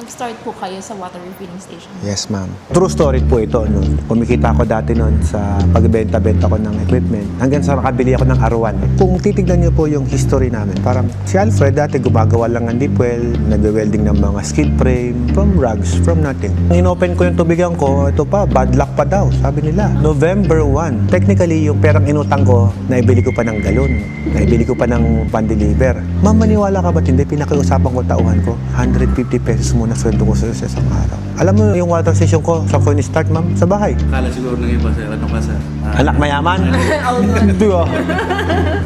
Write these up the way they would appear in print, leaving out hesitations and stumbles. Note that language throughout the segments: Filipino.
nag-start po kayo sa water refilling station? Yes, ma'am. True story po ito. No? Kumikita ako dati noon sa pagbenta-benta ko ng equipment hanggang sa nakabili ako ng R1. Kung titignan niyo po yung history namin, parang si Alfred dati gumagawa lang ng deep well, nagwe-welding ng mga skid frame, from rags, from nothing. In-open ko yung tubigan ko, ito pa, bad luck pa daw, sabi nila. November 1. Technically, yung perang inutang ko, naibili ko pa ng galon, naibili ko pa ng pan-deliver. Ma'am, maniwala ka ba't hindi? Pinakiusapan ko tauhan ko, 150 pesos muna sweldo ko sa isang araw. Alam mo yung water station ko, sa ko ni-start, ma'am, sa bahay. Akala siguro ng iba, sir. Ano ka, sir? Anak mayaman? Ito yun.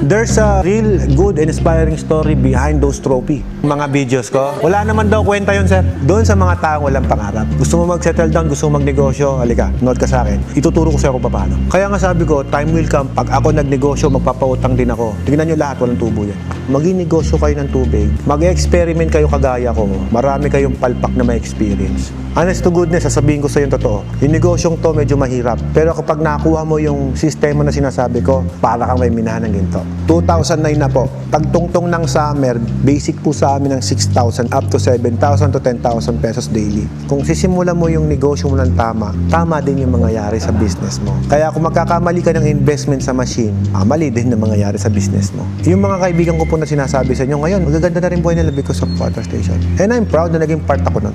There's a real good and inspiring story behind those trophy. Mga videos ko, wala naman daw kwenta yun, sir. Doon sa mga taong walang pangarap. Gusto mo mag-settle down, gusto mo magnegosyo, halika, nood ka sa akin. Ituturo ko sa'yo kung paano. Kaya nga sabi ko, time will come, pag ako nagnegosyo, magpapautang din ako. Tingnan nyo lahat, walang tubo yan. Maging-negosyo kayo ng tubig, mag-experiment kayo kagaya ko, marami kayong palpak na may experience. Honest to goodness, sasabihin ko sa yung totoo. Yung negosyong to medyo mahirap. Pero kapag nakuha mo yung sistema na sinasabi ko, para kang may minahan ng ginto. 2009 na po. Pagtungtong ng summer, basic po sa amin ng 6,000 up to 7,000 to 10,000 pesos daily. Kung sisimulan mo yung negosyo mo ng tama, tama din yung mangyayari sa business mo. Kaya kung magkakamali ka ng investment sa machine, mali din ang mangyayari sa business mo. Yung mga kaibigan ko po na sinasabi sa inyo ngayon, magaganda na rin buhay nila because of water station. And I'm proud na naging part ako nun.